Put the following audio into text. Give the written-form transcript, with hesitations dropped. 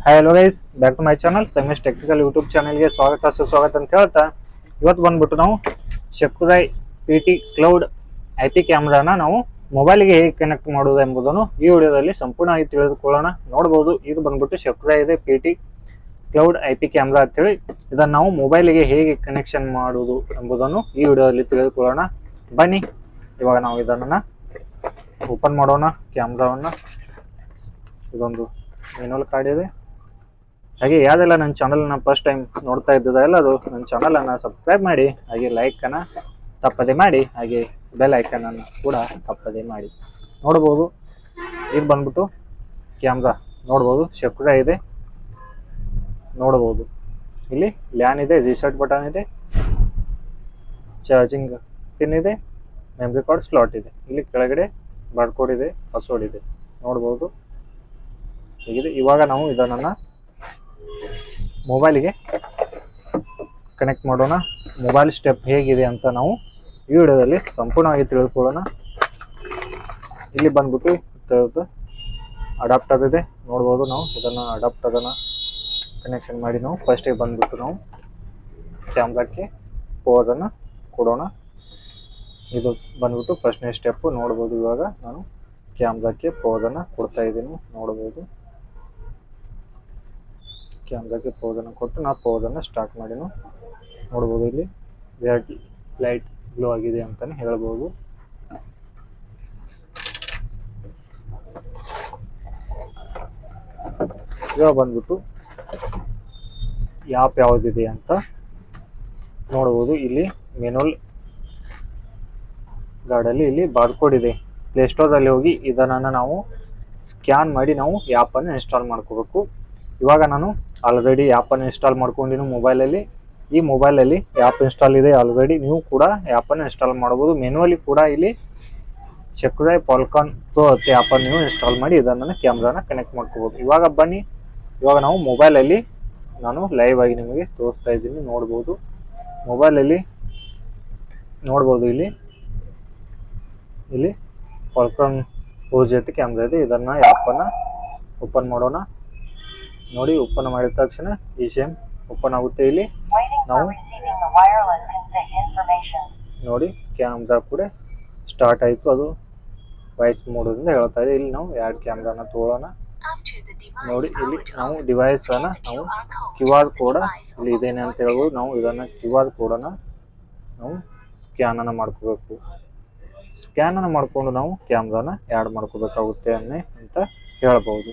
Hi hello guys, back to my channel Sangamesh technical YouTube ಚಾನಲ್ಗೆ ಸ್ವಾಗತ ಸುಸ್ವಾಗತ ಅಂತ ಹೇಳ್ತಾ ಇವತ್ತು ಬಂದ್ಬಿಟ್ಟು ನಾವು ಶಕುರೈ PT ಕ್ಲೌಡ್ IP ಕ್ಯಾಮ್ರಾನ ನಾವು ಮೊಬೈಲ್ಗೆ ಹೇಗೆ ಕನೆಕ್ಟ್ ಮಾಡೋದು ಎಂಬುದನ್ನು ಈ ವಿಡಿಯೋದಲ್ಲಿ ಸಂಪೂರ್ಣವಾಗಿ ತಿಳಿದುಕೊಳ್ಳೋಣ. ನೋಡಬಹುದು, ಇದು ಬಂದ್ಬಿಟ್ಟು ಶಕುರೈ ಇದೆ PT ಕ್ಲೌಡ್ IP ಕ್ಯಾಮ್ರಾ ಅಂತೇಳಿ. ಇದನ್ನು ನಾವು ಮೊಬೈಲ್ಗೆ ಹೇಗೆ ಕನೆಕ್ಷನ್ ಮಾಡುವುದು ಎಂಬುದನ್ನು ಈ ವಿಡಿಯೋದಲ್ಲಿ ತಿಳಿದುಕೊಳ್ಳೋಣ. ಬನ್ನಿ, ಇವಾಗ ನಾವು ಇದನ್ನು ಓಪನ್ ಮಾಡೋಣ. ಕ್ಯಾಮ್ರಾವನ್ನು ಇದೊಂದು ಮೆನುವಲ್ ಕಾರ್ಡ್ ಇದೆ. ಹಾಗೆ ಯಾವ್ದೆಲ್ಲ ನನ್ನ ಚಾನಲ್ನ ಫಸ್ಟ್ ಟೈಮ್ ನೋಡ್ತಾ ಇದ್ದದ ಎಲ್ಲರೂ ನನ್ನ ಚಾನಲನ್ನು ಸಬ್ಸ್ಕ್ರೈಬ್ ಮಾಡಿ, ಹಾಗೆ ಲೈಕನ್ನು ತಪ್ಪದೆ ಮಾಡಿ, ಹಾಗೆ ಬೆಲ್ ಐಕನನ್ನು ಕೂಡ ತಪ್ಪದೆ ಮಾಡಿ. ನೋಡ್ಬೋದು, ಇದು ಬಂದ್ಬಿಟ್ಟು ಕ್ಯಾಮ್ರಾ. ನೋಡ್ಬೋದು, ಶಕುರೈ ಇದೆ. ನೋಡ್ಬೋದು, ಇಲ್ಲಿ ಲ್ಯಾನ್ ಇದೆ, ರೀಸೆಟ್ ಬಟನ್ ಇದೆ, ಚಾರ್ಜಿಂಗ್ ಪಿನ್ ಇದೆ, ಮೆಮರಿ ಕಾರ್ಡ್ ಸ್ಲಾಟ್ ಇದೆ. ಇಲ್ಲಿ ಕೆಳಗಡೆ ಬಾರ್ಕೋಡ್ ಇದೆ, ಪಾಸ್ವರ್ಡ್ ಇದೆ. ನೋಡ್ಬೋದು, ಹೀಗಿದೆ. ಇವಾಗ ನಾವು ಇದನ್ನು ಮೊಬೈಲಿಗೆ ಕನೆಕ್ಟ್ ಮಾಡೋಣ. ಮೊಬೈಲ್ ಸ್ಟೆಪ್ ಹೇಗಿದೆ ಅಂತ ನಾವು ಈ ವಿಡಿಯೋದಲ್ಲಿ ಸಂಪೂರ್ಣವಾಗಿ ತಿಳಿದುಕೊಳ್ಳೋಣ. ಇಲ್ಲಿ ಬಂದ್ಬಿಟ್ಟು ಅಡಾಪ್ಟರ್ ಇದೆ. ನೋಡ್ಬೋದು, ನಾವು ಇದನ್ನು ಅಡಾಪ್ಟರನ್ನು ಕನೆಕ್ಷನ್ ಮಾಡಿ ನಾವು ಫಸ್ಟಿಗೆ ಬಂದ್ಬಿಟ್ಟು ನಾವು ಕ್ಯಾಮ್ರಾಕ್ಕೆ ಪವರನ್ನು ಕೊಡೋಣ. ಇದು ಬಂದ್ಬಿಟ್ಟು ಫಸ್ಟ್ನೇ ಸ್ಟೆಪ್ಪು. ನೋಡ್ಬೋದು, ಇವಾಗ ನಾನು ಕ್ಯಾಮ್ರಾಕ್ಕೆ ಪವರನ್ನು ಕೊಡ್ತಾ ಇದ್ದೀನಿ. ನೋಡ್ಬೋದು, ಕ್ಯಾಮ್ರಾಕ್ಕೆ ಪವರನ್ನು ಕೊಟ್ಟು ನಾವು ಪವರನ್ನು ಸ್ಟಾರ್ಟ್ ಮಾಡಿ ನೋಡ್ಬೋದು. ಇಲ್ಲಿ ರೆಡ್ ಲೈಟ್ ಗ್ಲೋ ಆಗಿದೆ ಅಂತಲೇ ಹೇಳ್ಬೋದು. ಇವಾಗ ಬಂದ್ಬಿಟ್ಟು ಆ್ಯಪ್ ಯಾವುದಿದೆ ಅಂತ ನೋಡ್ಬೋದು. ಇಲ್ಲಿ ಮೆನುವಲ್ ಗಾರ್ಡಲ್ಲಿ ಇಲ್ಲಿ ಬಾರ್ಕೋಡ್ ಇದೆ. ಪ್ಲೇಸ್ಟೋರಲ್ಲಿ ಹೋಗಿ ಇದನ್ನು ನಾವು ಸ್ಕ್ಯಾನ್ ಮಾಡಿ ನಾವು ಆ್ಯಪನ್ನು ಇನ್ಸ್ಟಾಲ್ ಮಾಡ್ಕೋಬೇಕು. ಇವಾಗ ನಾನು ಆಲ್ರೆಡಿ ಆ್ಯಪನ್ನು ಇನ್ಸ್ಟಾಲ್ ಮಾಡ್ಕೊಂಡಿನಿ ಮೊಬೈಲಲ್ಲಿ. ಈ ಮೊಬೈಲಲ್ಲಿ ಆ್ಯಪ್ ಇನ್ಸ್ಟಾಲ್ ಇದೆ ಆಲ್ರೆಡಿ. ನೀವು ಕೂಡ ಆ್ಯಪನ್ನು ಇನ್ಸ್ಟಾಲ್ ಮಾಡ್ಬೋದು. ಮೆನುವಲ್ಲಿ ಕೂಡ ಇಲ್ಲಿ ಶಕುರೈ ಫಾಲ್ಕಾನ್ ಪ್ರೊ ಆ್ಯಪನ್ನು ನೀವು ಇನ್ಸ್ಟಾಲ್ ಮಾಡಿ ಇದನ್ನು ಕ್ಯಾಮ್ರಾನ ಕನೆಕ್ಟ್ ಮಾಡ್ಕೋಬೋದು. ಇವಾಗ ಬನ್ನಿ, ಇವಾಗ ನಾವು ಮೊಬೈಲಲ್ಲಿ ನಾನು ಲೈವ್ ಆಗಿ ನಿಮಗೆ ತೋರಿಸ್ತಾ ಇದ್ದೀನಿ. ನೋಡ್ಬೋದು, ಮೊಬೈಲಲ್ಲಿ ನೋಡ್ಬೋದು, ಇಲ್ಲಿ ಫಾಲ್ಕಾನ್ ಪ್ರೊ ಜೊತೆ ಕ್ಯಾಮ್ರಾ ಇದೆ. ಇದನ್ನು ಆ್ಯಪನ್ನು ಓಪನ್ ಮಾಡೋಣ. ನೋಡಿ, ಓಪನ್ ಮಾಡಿದ ತಕ್ಷಣ ಈ ಸೇಮ್ ಓಪನ್ ಆಗುತ್ತೆ. ಇಲ್ಲಿ ನಾವು ನೋಡಿ ಕ್ಯಾಮ್ರಾ ಕೂಡ ಸ್ಟಾರ್ಟ್ ಆಯಿತು. ಅದು ವಾಯ್ಸ್ ಮೋಡದಿಂದ ಹೇಳ್ತಾ ಇದೆ. ಇಲ್ಲಿ ನಾವು ಎರಡು ಕ್ಯಾಮ್ರಾನ ತಗೊಳ್ಳೋಣ. ನೋಡಿ, ಇಲ್ಲಿ ನಾವು ಡಿವೈಸನ್ನು ನಾವು QR ಕೋಡ್ ಇಲ್ಲಿ ಇದೇನೆ ಅಂತ ಹೇಳ್ಬೋದು. ನಾವು ಇದನ್ನು QR ಕೋಡನ್ನು ನಾವು ಸ್ಕ್ಯಾನನ್ನು ಮಾಡ್ಕೋಬೇಕು. ಸ್ಕ್ಯಾನನ್ನು ಮಾಡಿಕೊಂಡು ನಾವು ಕ್ಯಾಮ್ರಾನ ಆ್ಯಡ್ ಮಾಡ್ಕೋಬೇಕಾಗುತ್ತೆ ಅಂತ ಹೇಳ್ಬೋದು.